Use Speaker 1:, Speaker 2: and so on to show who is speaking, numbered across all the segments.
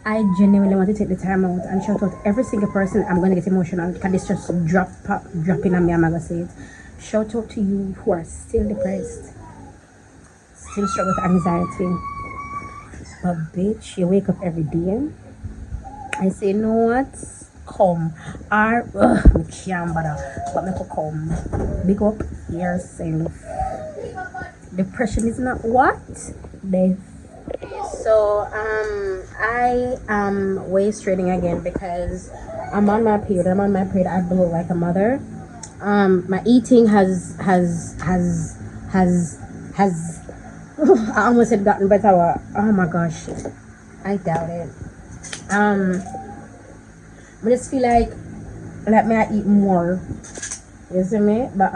Speaker 1: I genuinely want to take the time out and shout out every single person. I'm going to get emotional because this just dropping on me. I'm going to say it. Shout out to you who are still depressed, still struggle with anxiety. But bitch, you wake up every day and say, you know what? Come. Or, I can't bother. But me could come. Big up yourself. Depression is not what? Death. So I am waist training again because I'm on my period. I blow like a mother. My eating has I almost had gotten better. Oh my gosh, I doubt it. I just feel like let me eat more. You see me? But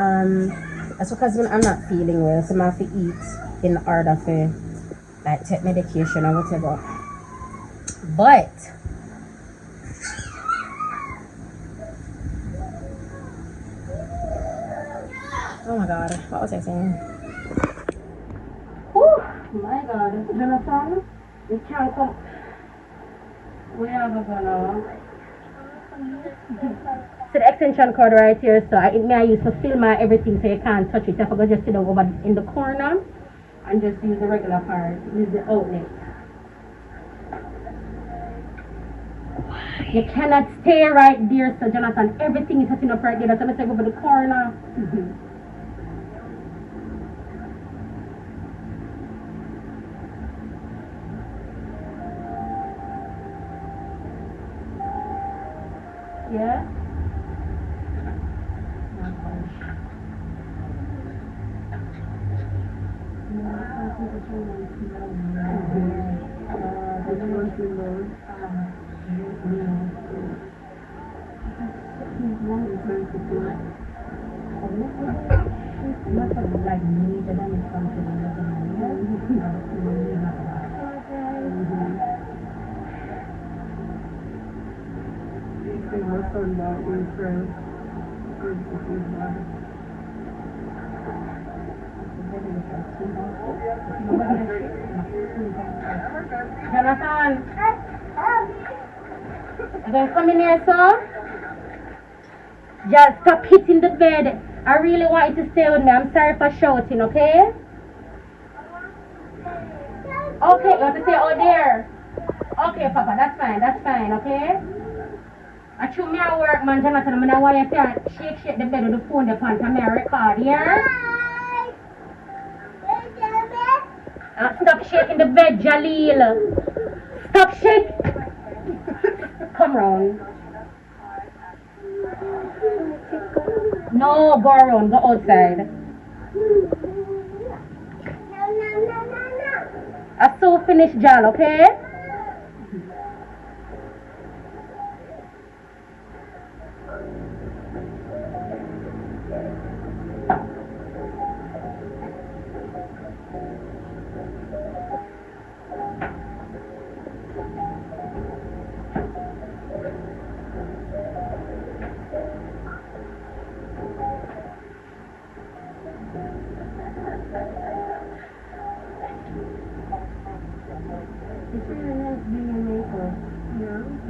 Speaker 1: that's because when I'm not feeling well, so I have to eat in order for like take medication or whatever. But oh my god, what was I saying? Oh my god, Jonathan, you can't come. We have a gonna. So the extension cord right here, so I use to film my everything so you can't touch it. I forgot just sit down over in the corner and just use the regular part, use the outlet. You cannot stay right there, so Jonathan, everything is setting up right there. That's why I say go over the corner. Yeah. Jonathan, you gonna come in here, sir? Just stop hitting the bed. I really want you to stay with me. I'm sorry for shouting, okay? Okay, you want to stay out there? Okay, Papa, that's fine, okay? I chew me at work, man, Jonathan. I want you to shake the bed with the phone, the pants, and me record, yeah? Stop shaking the bed, Jaleel. Stop shaking. Come round. No, go around, go outside. I so finished, Jal, okay?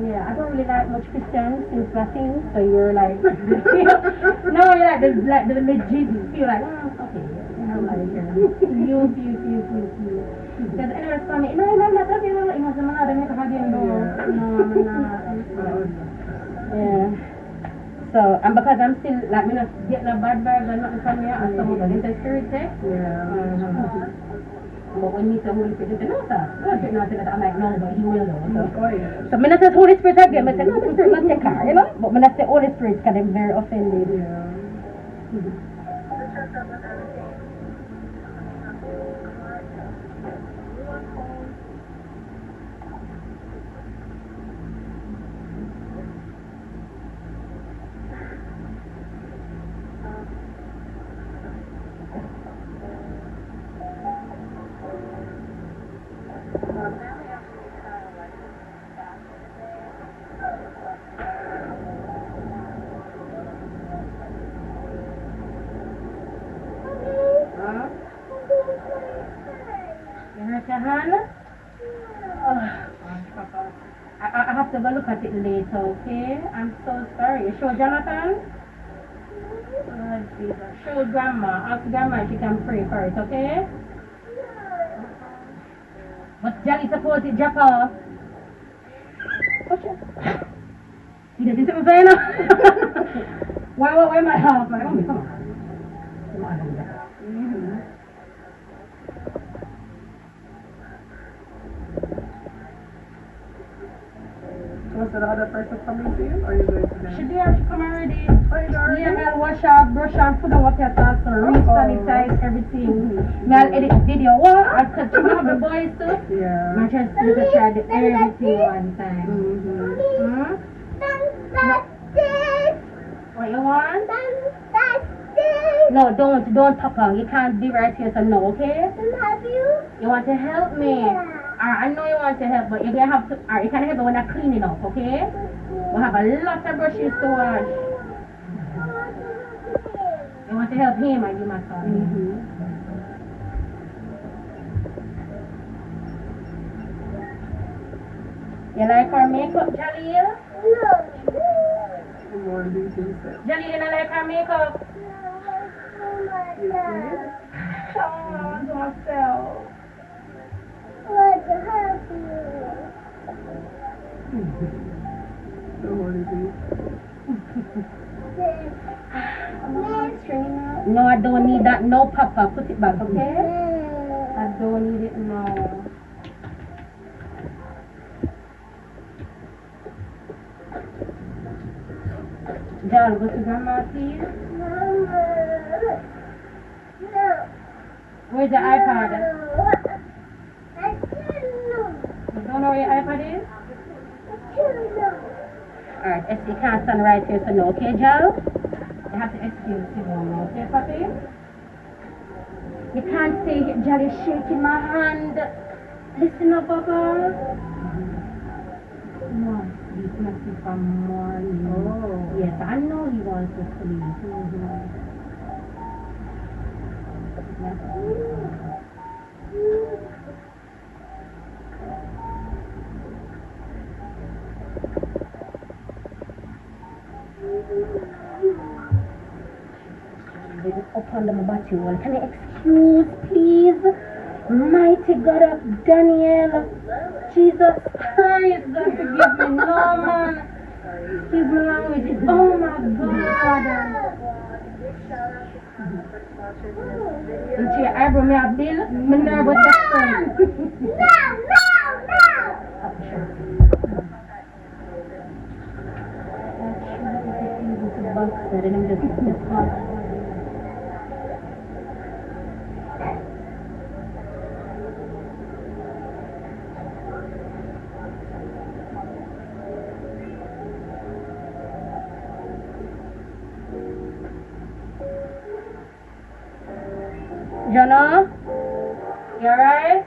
Speaker 1: Yeah, I don't really like much Christians since nothing, so you're like, no, you're like the legit, feel like, okay, I'm like, you. Because anyways, for me, no, I'm not talking about it, I'm not no, I'm not, yeah. So, and because I'm still, like, I'm not getting a bad vibes or nothing from here, and some of the little spirit, yeah. But when me say Holy Spirit, they say, no, sir. God did not say that. I'm like, no, but he will know. So when I say Holy Spirit again, I say, no, the Spirit not take her, you know? But when I say Holy Spirit, because they're very offended. Yeah. have to go look at it later, okay? I'm so sorry. Show Jonathan? Oh, Jesus. Show Grandma. Ask Grandma if she can pray for it, okay? But Jolly suppose it drop off. Watch it. You didn't see what I'm saying? Why am I half? Come on. Come on.
Speaker 2: Was the other person coming to you, or are you going to them?
Speaker 1: She did. She come already.
Speaker 2: Oh, you already?
Speaker 1: Yeah, I'll wash off, brush off, put on what you have to re-sanitize everything. I'll edit video. What? I'll cut you off the boys too.
Speaker 2: Yeah.
Speaker 1: I just look at try to do everything one time. What you want? No, don't talk on. You can't be right here, so no, okay? You want to help me? I know you want to help, but you're gonna have to. You can help me when I'm cleaning up, okay? We have a lot of brushes to wash. You want to help him, I do my son. You like our makeup, Jaleel? Jaleel, you don't like our makeup? Oh, myself.
Speaker 3: What to help you?
Speaker 1: No, I don't need that. No, Papa. Put it back, okay? I don't need it now. Jal, go to Grandma, please.
Speaker 3: No.
Speaker 1: Where's the iPad?
Speaker 3: I
Speaker 1: You don't know where your iPad is? Alright, you can't stand right here, so no, okay, Jal? You have to excuse Simone, okay, Papi? You can't say Jal is shaking my hand. Listen up, Papa. No, sleep, not sleep from morning.
Speaker 2: Oh.
Speaker 1: Yes, I know he wants to sleep. Up under my body wall. Can I excuse, please? Mighty God of Daniel. Jesus Christ, God forgive me. No, man. Excuse my language. Oh, my God. Into your eyebrow, me a bill. My nervous just friend. Jonah, you alright?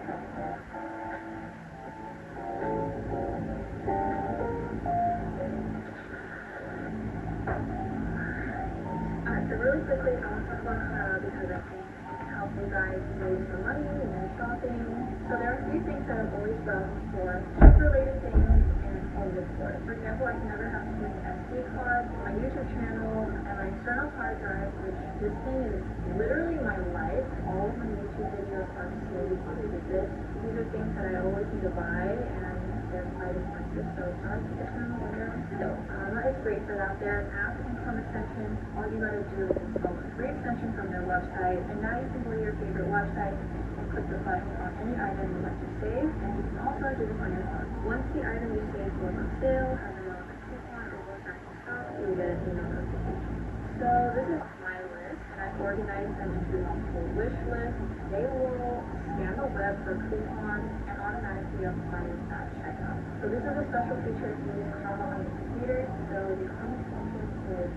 Speaker 4: So really quickly, I want to talk about because I think it can help you guys save some money and shopping. So there are a few things that I've always done for chip-related things and home decor. For example, I can never have to use an SD card, my YouTube channel, and my external hard drive, which this thing is literally my life. All of my YouTube videos are slowly because this. These are things that I always need to buy, and they're quite expensive, so it's hard to get them when they're on sale. That is great for that. There are an app and some extensions. All you gotta do is install a free extension from their website, and now you can go to your favorite website and click the button on any item you'd like to save, and you can also do this on your phone. Once the item you saved goes on sale, has a relevant coupon, or goes back in stock, you'll get an email notification. So this is my list, and I've organized them into multiple wish lists. They will scan the web for coupons and automatically apply it at checkout. So this is a special feature if you use Karma on your computer. So the Karma function is,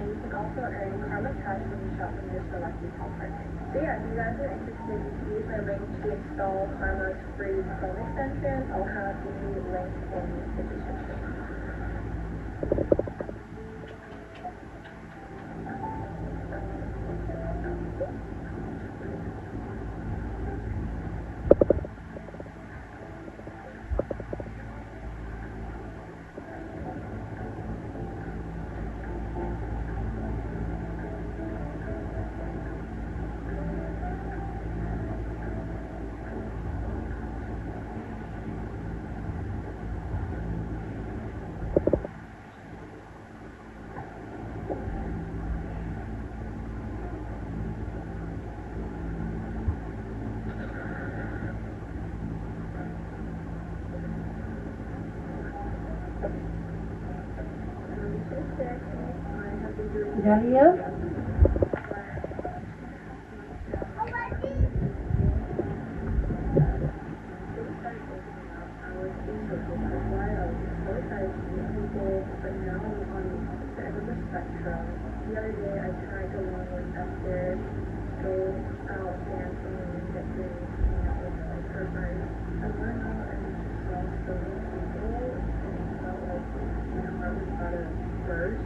Speaker 4: and you can also earn Karma cash when you shop from your selected home partners. So yeah, if you guys are interested, you can use my link to install Karma's free phone extension. I'll have the link in the description.
Speaker 1: Jaleel?
Speaker 4: The other day I tried to go upstairs, go out dancing and get drinks, with like her friends. I went out and just saw so many people and it felt like my heart was about to burst.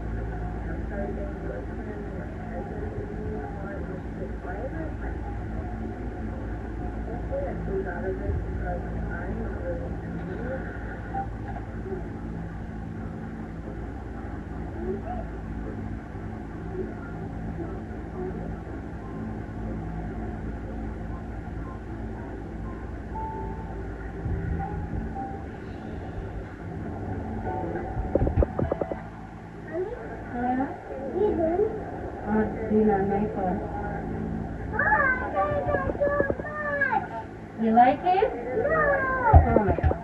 Speaker 4: I started getting listening and my head started getting my heart and was just like, why is it? Hopefully I close out of this because I'm not really into it.
Speaker 1: Dinner, nice one.
Speaker 3: Oh, I like that so much.
Speaker 1: You like it?
Speaker 3: No.
Speaker 1: Oh my god.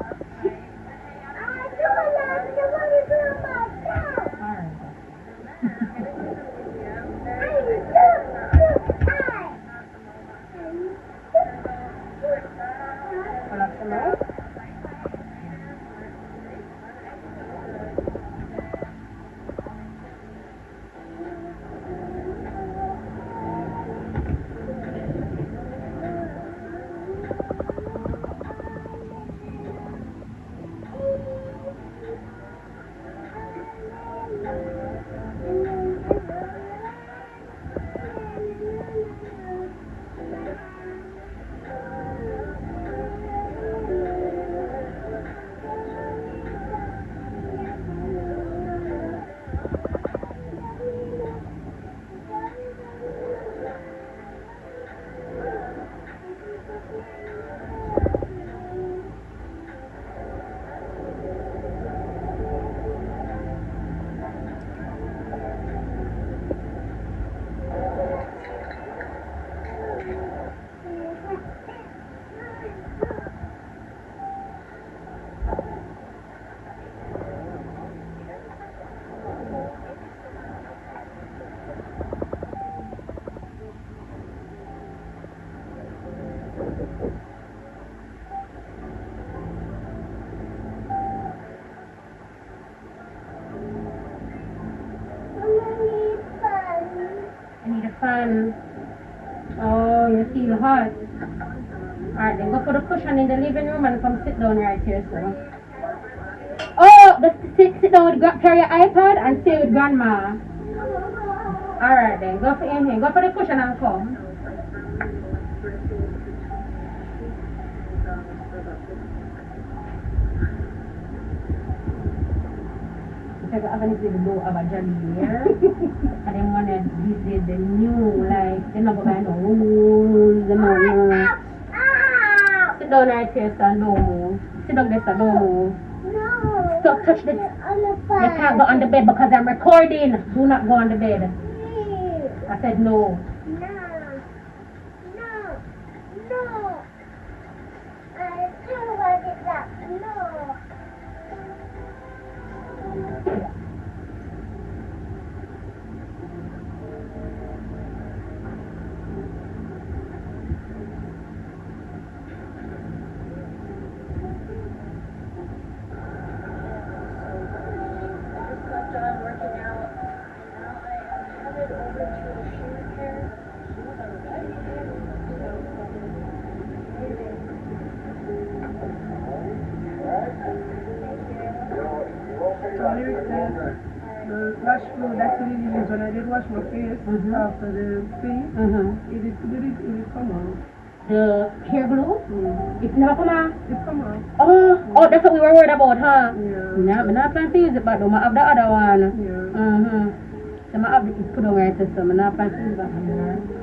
Speaker 3: I don't like the one you do myself.
Speaker 1: Alright. Pull up some more. Fan. Oh, you feel hot. Alright, then go for the cushion in the living room and come sit down right here, so. Oh, just sit down with carry your iPad and stay with grandma. Alright then, go for in here. Go for the cushion and come. Because I have to do a jelly here. And then one of these is the new, like, they're not going to know rules, they're not Sit down right here, son, don't move. Sit down there, son, don't move.
Speaker 3: No.
Speaker 1: Stop, touch the...
Speaker 3: You
Speaker 1: You can't go on the bed because I'm recording. Do not go on the bed. I said no.
Speaker 3: No. No. No. I don't want it that. No.
Speaker 2: The flash flow that you use when I did wash my face after the thing, it come out.
Speaker 1: The hair glue? It never come out?
Speaker 2: It come out.
Speaker 1: Oh, that's what we were worried about, huh?
Speaker 2: Yeah.
Speaker 1: Yeah, I'm not planning to use it, but I have the other one.
Speaker 2: Yeah.
Speaker 1: So I have it put on right to some. I'm not planning to use that one.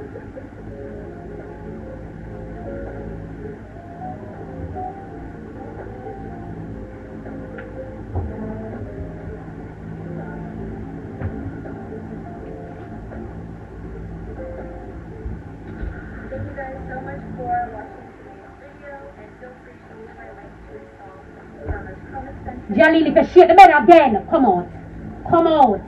Speaker 4: Thank you guys so much for watching today's video, and feel free to use my link to install Yama's Chrome extension.
Speaker 1: Jalil, if you shake the bed again, come out. Come out.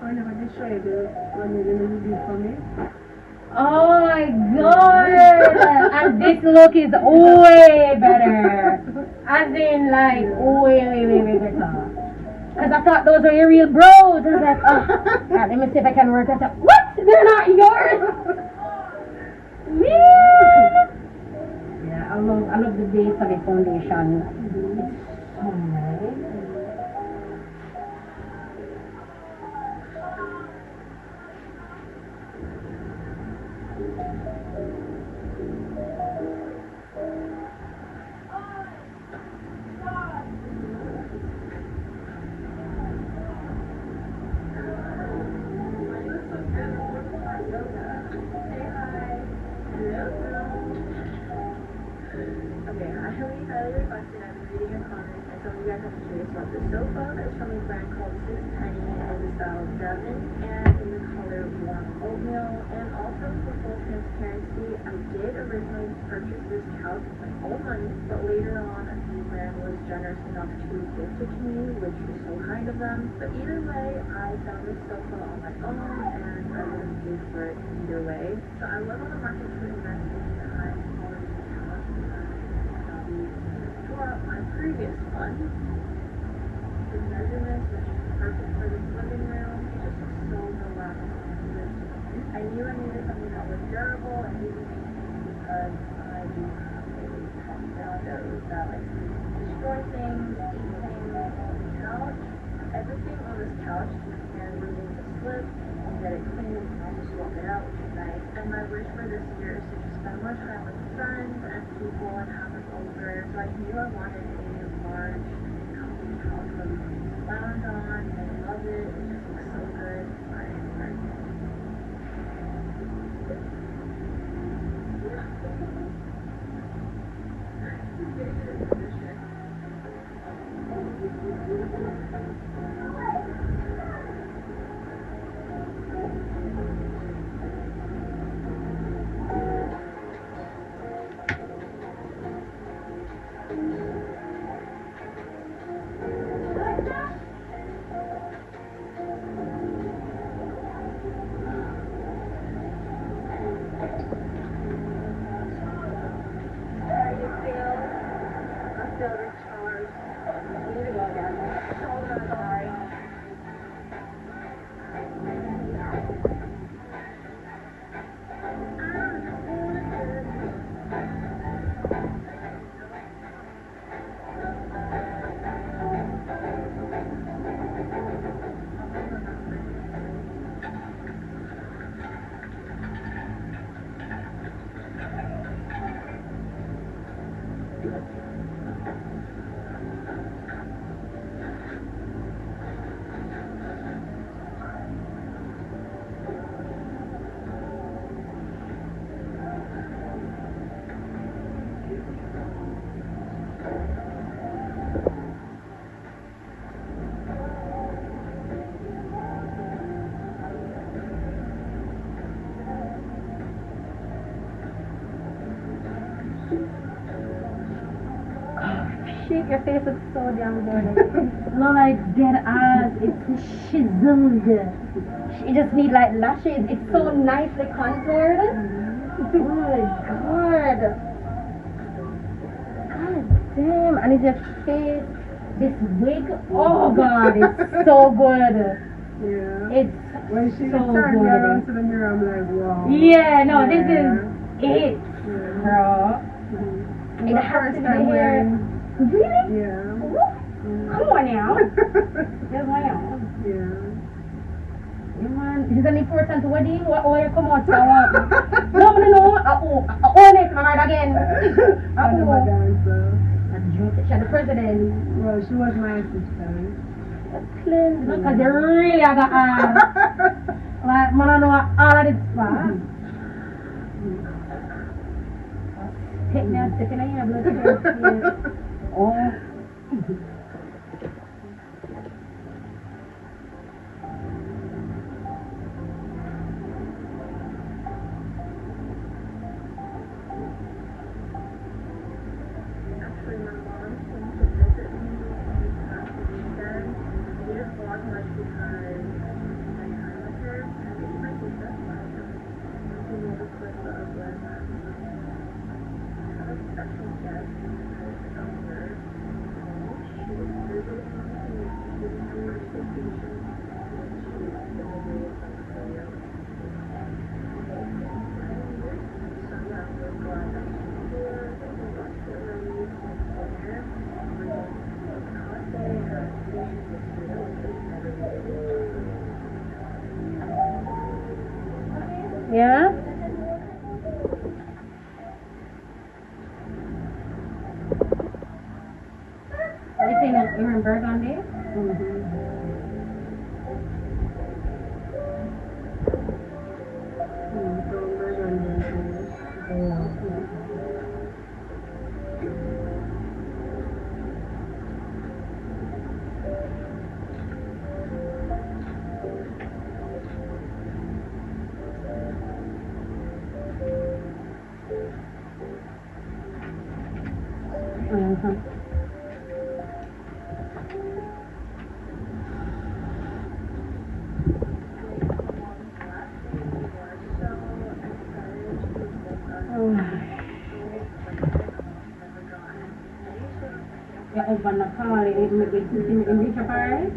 Speaker 2: I never did show you the one you did for me.
Speaker 1: Oh my god! And this look is way better. As in, like, way better. Because I thought those were your real bros. I was like, oh, God, let me see if I can work that out. What? They're not yours? Yeah, I love the base of the foundation. It's so nice.
Speaker 4: Okay, I highly requested. I've been reading your comments, and some of you guys have been curious about this sofa. It's from a brand called Penny in the style Devon and in the color warm oatmeal. And also for full transparency, I did originally purchase this couch with my own money, but later on the brand was generous enough to gift it to me, which was so kind of them. But either way, I found this sofa on my own, and I would have paid for it either way. So I was on the market to invest in a high quality couch for my previous one. The measurements were perfect for this living room. It just looks so relaxing. I knew I needed something that was durable and easy to maintain because I do have a nowadays that likes to destroy things, eat things on the couch. Everything on this couch can remove the slip and get it clean and also swap it out, which is nice. And my wish for this year is to just spend more time with friends and people and have us over. So I knew I wanted a large, comfy couch where we can just lounge on. I love it. It just looks so good.
Speaker 1: Shake your face, it's so damn good. No, like dead ass, it's chiseled. She just need like lashes. It's so nicely contoured. Oh my god. God damn. And it's your face. This wig. Oh god, it's so good.
Speaker 2: Yeah.
Speaker 1: It's
Speaker 2: When she
Speaker 1: so
Speaker 2: turned me
Speaker 1: good.
Speaker 2: around to the mirror, I'm like, wow.
Speaker 1: Yeah, no, this is it,
Speaker 2: Yeah.
Speaker 1: bro. It
Speaker 2: My
Speaker 1: has
Speaker 2: first
Speaker 1: to be
Speaker 2: time
Speaker 1: the hair.
Speaker 2: wearing.
Speaker 1: Really?
Speaker 2: Yeah.
Speaker 1: Come on now. Yes, I am.
Speaker 2: Yeah.
Speaker 1: Yeah, man. This is an important wedding. What you come out for? No. I own it, my heart again.
Speaker 2: I'm a dancer.
Speaker 1: She's the president.
Speaker 2: Well, she was my assistant.
Speaker 1: Clean. Because they really got like, man, I know all of this stuff. Take me a second, I have blood. Oh.
Speaker 4: Actually, my mom came to visit me this past weekend. We didn't vlog much because my time with her. And it's my sister. She made a clip of when I have a special guest over. She was visiting me, giving her much vacation. She was in the day of Australia. So yeah, we're glad that she's here. We got to early dinner. We're going to a cafe and
Speaker 1: Yeah? Anything else you remember on there? Yeah, open the car, it make it in reach a part.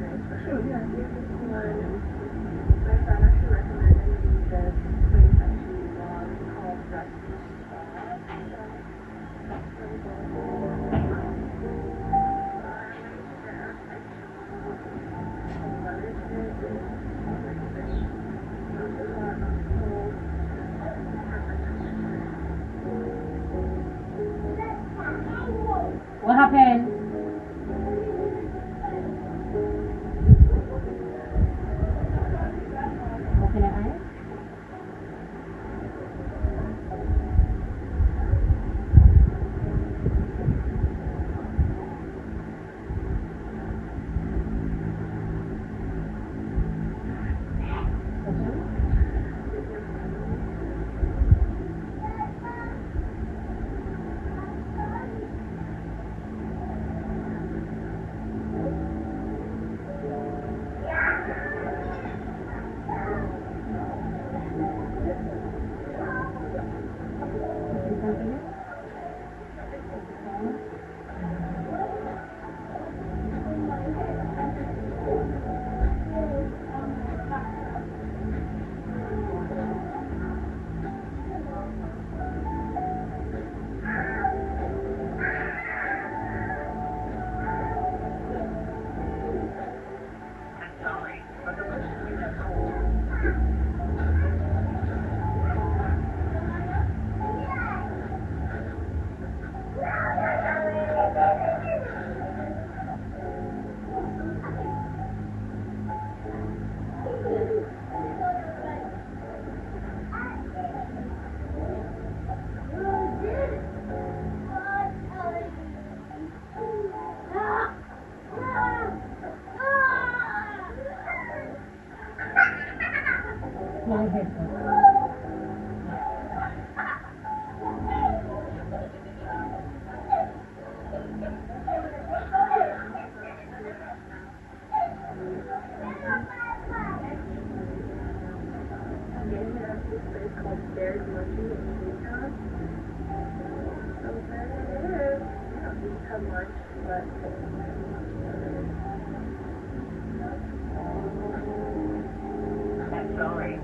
Speaker 4: my friend actually recommended me this place that she loves called Rescue
Speaker 1: What happened? Open your eyes.
Speaker 4: have lunch, but I'm sorry.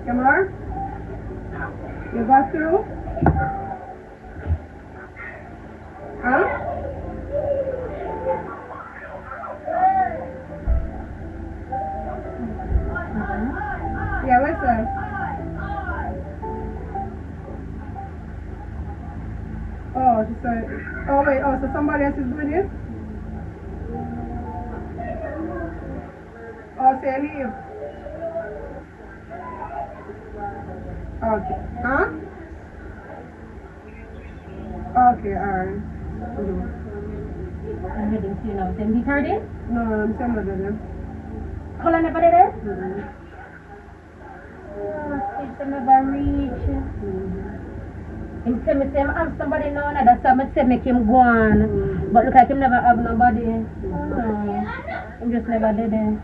Speaker 2: Kamar? You got through? Huh? Yeah, what's that? Oh, just oh wait, oh, so somebody else is doing it? Oh, say leave. Okay. Huh? Okay, alright.
Speaker 1: I'm heading to you now. Then he heard it?
Speaker 2: No, I'm saying that them.
Speaker 1: Call anybody there? It's never reach. Him say me say I have somebody now, and that's why I say make him go on. But look like him never have nobody. Him just never did it.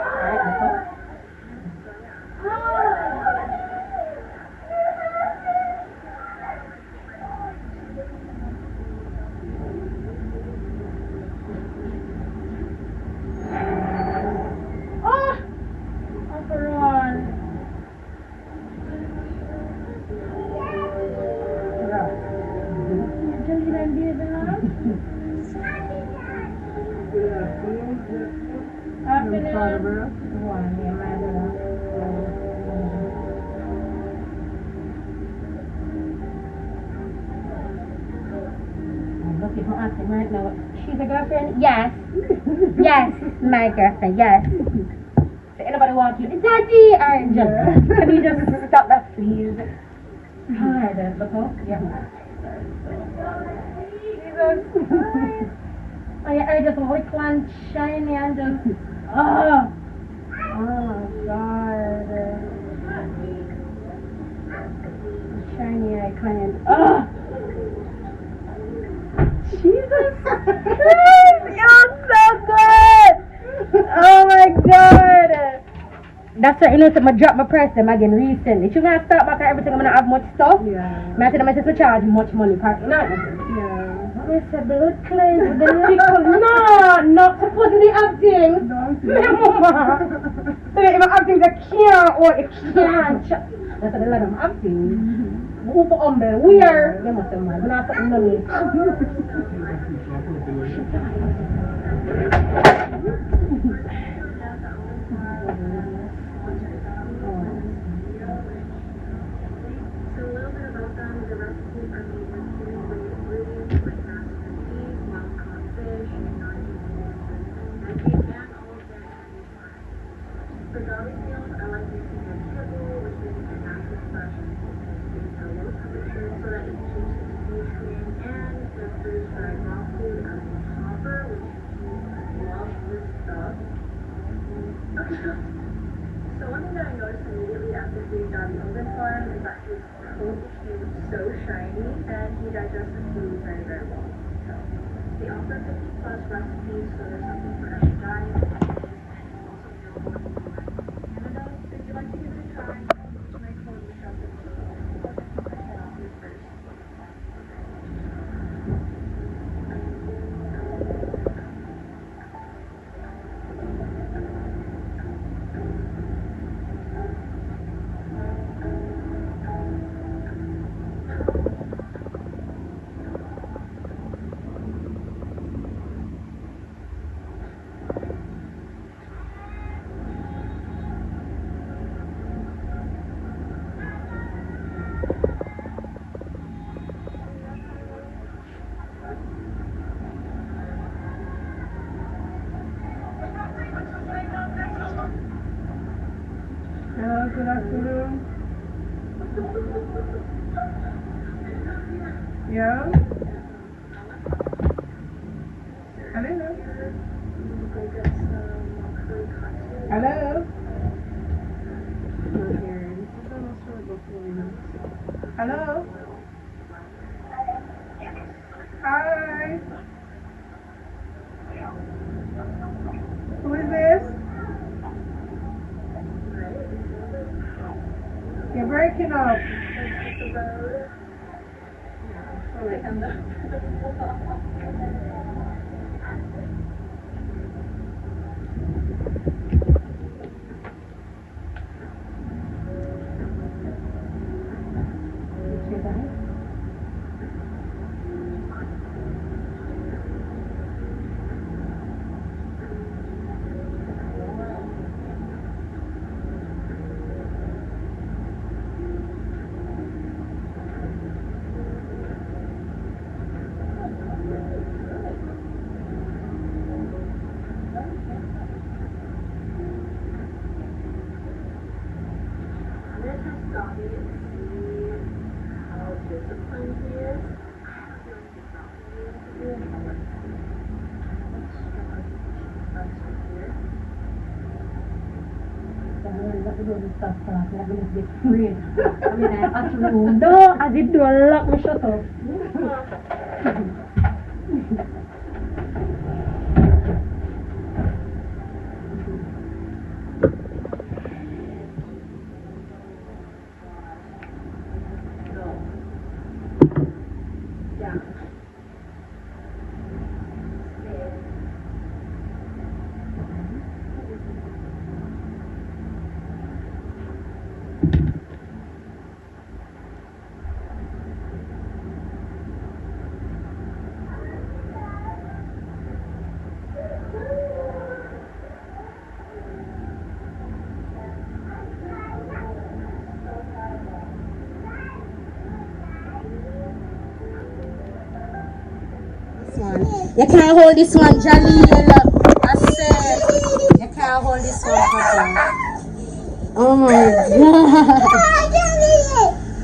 Speaker 1: Alright, let's go. Right now, she's a girlfriend? Yes. Yes, my girlfriend, yes. So anybody want you? Daddy! Alright, just can you just stop that, please? Alright, look up. Yeah. Jesus. Oh, your hair just look and shiny and just oh my god. Shiny eye client. Oh Jesus Christ, you're so good! Oh my god! That's why you know, so I drop my price them again recently. Should I start back at everything? I'm gonna have much stuff?
Speaker 2: Yeah.
Speaker 1: I tell them I charge much money. No.
Speaker 2: Yeah.
Speaker 1: I said blood cleanse with the lyrical. No, not supposedly acting. Mama. So if I'm acting, I can't or it can't. That's what a lot of them acting. Who for humble? We are. You must have mind. We're not something money.
Speaker 4: So a little bit about them. The recipes are made with human-grade ingredients like master cheese, wild caught fish, and non-vegan veggies, and all of their candies are. For garlic meals, I like using their kibble, which is a natural fresh and at low temperature so that it keeps its nutrients and the food We offer 50 plus recipes, so there's something for every diet. And it's also available in Canada. So if you'd like to give it a try, my code will show up in the or 50% off your first.
Speaker 2: Hello, good afternoon. Yeah? Hello? Hello? Hello? Hi. Who is this? You're breaking up.
Speaker 1: No, I did do a lot, me shut up. You can't hold this one, Jaleel. I said, you can't hold this one, Papa. Oh my god.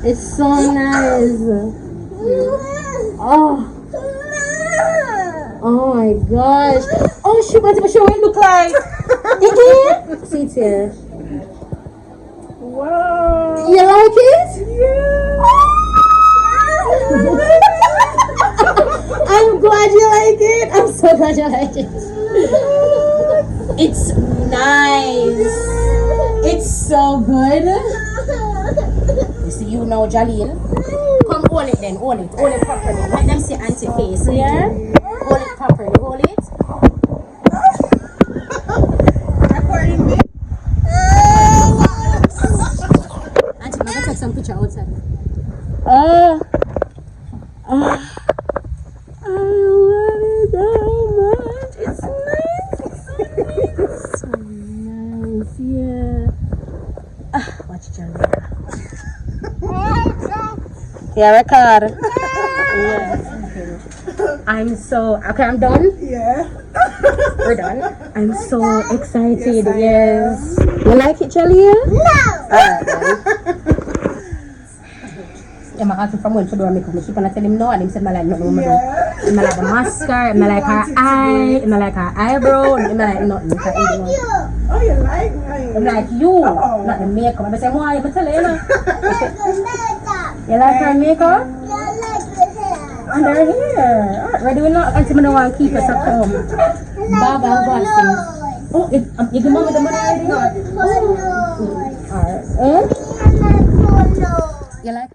Speaker 1: It's so nice. Oh. Oh my gosh. Oh, she wants to show what it look like. Again? See it here.
Speaker 2: Wow.
Speaker 1: You like it?
Speaker 2: Yeah.
Speaker 1: I'm glad you like it. I'm so glad you like it. It's nice. It's so good. You see, you know, Jaleel. Come hold it then. Hold it. Hold it properly. Let them see auntie face. Yeah? Hold it properly. Hold it. Recording me. Auntie, I'm gonna take some picture outside. Oh. I love it so much. It's nice. It's so nice. Yeah. Watch Jaleel. Yeah, record. Yeah. I'm so okay. I'm done.
Speaker 2: Yeah.
Speaker 1: We're done. I'm so excited. Yes. You like it, Jaleel?
Speaker 3: No.
Speaker 1: Alright then. I'm asking from when to do a makeup. I keep on telling him no, and he said, "I like nothing." I like the mascara. I like her eye. I like her eyebrow. I like nothing.
Speaker 2: Oh, you like mine?
Speaker 1: I'm like you, not the makeup. I say, "Why?" I tell you, you know. You like her makeup?
Speaker 3: I like the hair.
Speaker 1: under here. Alright, ready or not? Until I want to keep us at home. Bag and glasses. Oh, you give mommy the money already? Alright. You like